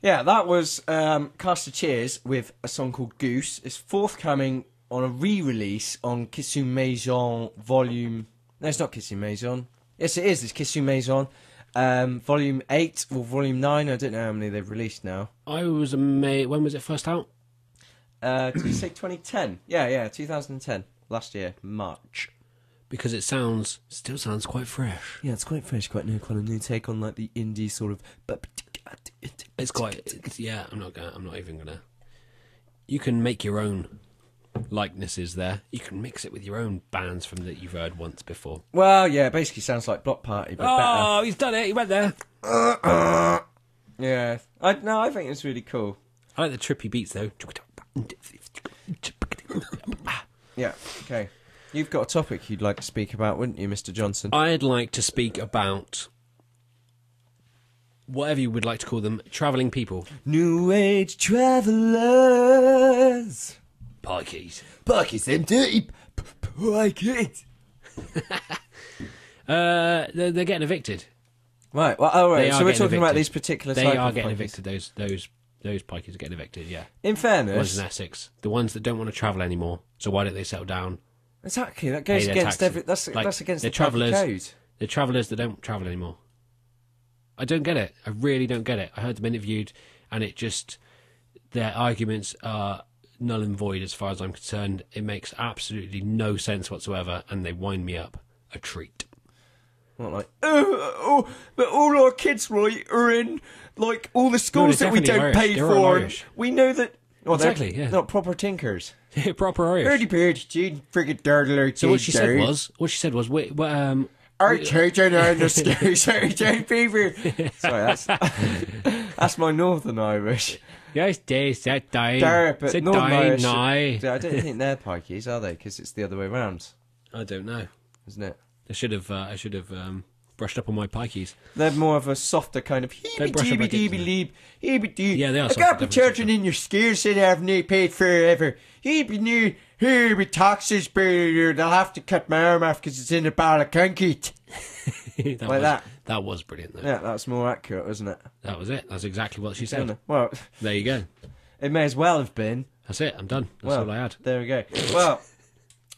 Yeah, that was Cast of Cheers with a song called Goose. It's forthcoming on a re-release on Kissu Maison Volume... No, it's not Kissu Maison. Yes, it is. It's Kissu Maison. Volume 8 or Volume 9. I don't know how many they've released now. I was amazed. When was it first out? Did you say 2010? Yeah, 2010. Last year, March. Because it still sounds quite fresh. Yeah, it's quite fresh, quite new take on like the indie sort of... It's quite... Yeah, I'm not even gonna... You can make your own likenesses there. You can mix it with your own bands from that you've heard once before. Well, yeah, it basically sounds like Block Party, but better. He's done it. He went there. Yeah. I think it's really cool. I like the trippy beats, though. Yeah, okay. You've got a topic you'd like to speak about, wouldn't you, Mr. Johnson? I'd like to speak about... whatever you would like to call them, travelling people. New Age travellers. Pikies. Pikies, them dirty pikies. They're getting evicted. Right, well, all right. So we're talking about these particular type of They are getting pikies. evicted. Those pikies are getting evicted, yeah. In The fairness... ones in Essex. The ones that don't want to travel anymore. So why don't they settle down? Exactly, that goes Pay their against taxes. that's against the the public code. The travellers that don't travel anymore. I don't get it. I really don't get it. I heard them interviewed, and it just... their arguments are null and void as far as I'm concerned. It makes absolutely no sense whatsoever, and they wind me up a treat. Not like, but all our kids, right, are in, like, all the schools that we don't Irish. pay They're all for. Irish. We know that... Well, Exactly, they're yeah. not proper tinkers. Proper Irish. Birdie bird, Jude, friggin' dirtler. So what she said was, Our children are in the schools, Jane Beaver. Sorry, that's my Northern Irish. yes, they said dying. But Said Northern dying Irish... now. I don't think they're pikies, are they? Because it's the other way round, I don't know. isn't it? I should have brushed up on my pikies. They're more of a softer kind of Don't brush up heebie-deebie-leeb, heebie-dee. Yeah, they are I softer, got the definitely children in your schools that haven't they paid forever. Heebie-new, here with taxes, they'll have to cut my arm off because it's in a barrel of concrete. That. That was brilliant, though. Yeah, that's more accurate, wasn't it? That was it. That's exactly what she said. Well, There you go. it may as well have been. That's it. I'm done. That's all I had. There we go. Well,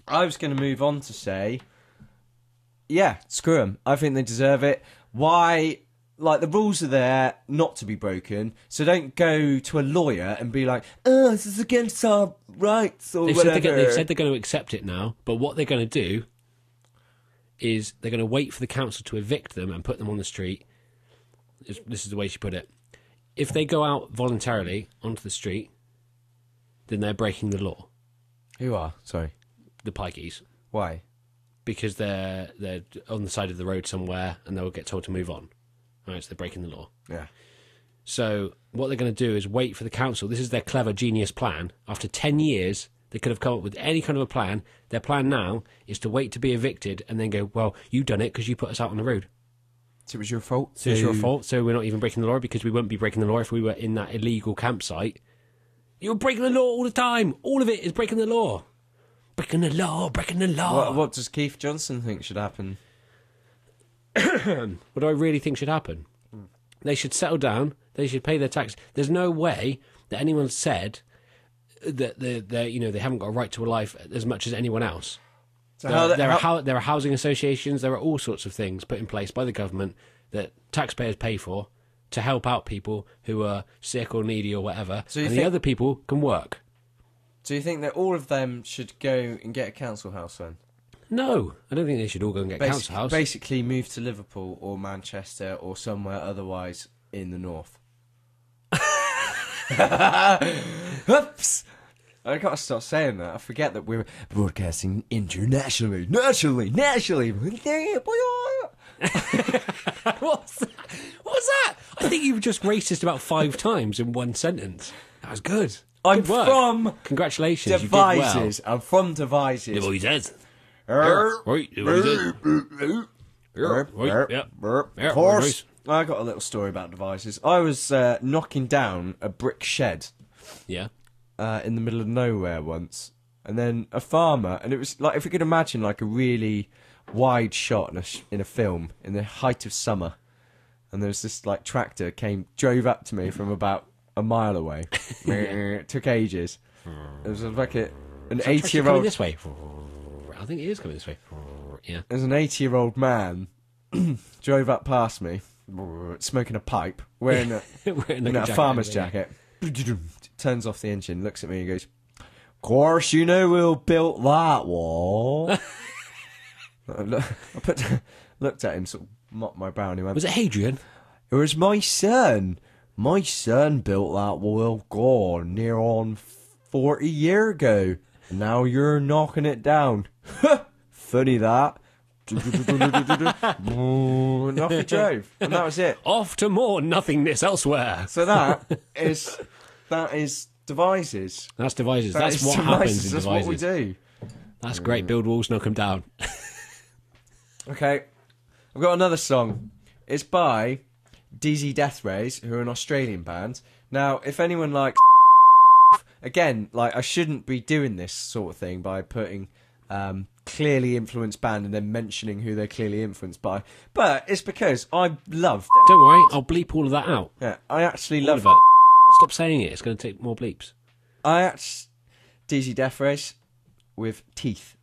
I was going to move on to say, yeah, screw them. I think they deserve it. Why? Like, the rules are there not to be broken, so don't go to a lawyer and be like, oh, this is against our rights or whatever. They've said they're going to accept it now, but what they're going to do is they're going to wait for the council to evict them and put them on the street. This is the way she put it. If they go out voluntarily onto the street, then they're breaking the law. Who are? Sorry. The pikies. Why? Because they're on the side of the road somewhere and they'll get told to move on. Right, so they're breaking the law. Yeah. So what they're going to do is wait for the council. This is their clever genius plan. After 10 years, they could have come up with any kind of a plan. Their plan now is to wait to be evicted and then go, well, you done it because you put us out on the road. So it was your fault? So it's your fault. So we're not even breaking the law because we wouldn't be breaking the law if we were in that illegal campsite. You're breaking the law all the time. All of it is breaking the law. Breaking the law, breaking the law. What does Keith Johnson think should happen? What do I really think should happen? They should settle down. They should pay their tax. There's no way that anyone said that they haven't got a right to a life as much as anyone else. So There are housing associations. There are all sorts of things put in place by the government that taxpayers pay for to help out people who are sick or needy or whatever. So the other people can work. Do you think that all of them should go and get a council house then? No, I don't think they should all go and get a council house. Basically move to Liverpool or Manchester or somewhere otherwise in the north. Oops! I can't stop saying that. I forget that we're broadcasting internationally. Nationally! What's that? I think you've just racist about 5 times in one sentence. That was good. I'm Good work. from Congratulations, Devizes. You did well. I'm from Devizes. Devizes. Right, Of course. I got a little story about Devizes. I was knocking down a brick shed. Yeah. In the middle of nowhere once, and then a farmer, and it was like, if you could imagine like a really wide shot in a film in the height of summer, and there was this like tractor drove up to me from about a mile away. It took ages. It was like an Coming 80-year-old. this way. I think it is coming this way. Yeah. There's an 80-year-old man drove up past me, smoking a pipe, wearing a farmer's jacket. Turns off the engine, looks at me and goes, "Course you know who built that wall." I looked at him, sort of mopped my brow, and he went, Was it Hadrian? "It was my son. My son built that wall, gone near on 40 years ago. And now you're knocking it down." Funny that. And off he drove, and that was it. Off to more nothingness elsewhere. So that is devices. That's devices. That That's is what devices. happens in That's devices. what we do. That's great. Build walls, knock them down. Okay, I've got another song. It's by DZ Death Rays, who are an Australian band. Now, if anyone likes, again, like I shouldn't be doing this sort of thing by putting clearly influenced band and then mentioning who they're clearly influenced by, but it's because I love. Don't worry, I'll bleep all of that out. Yeah, I actually All love of it. Stop saying it. It's going to take more bleeps. DZ Death Race with Teeth.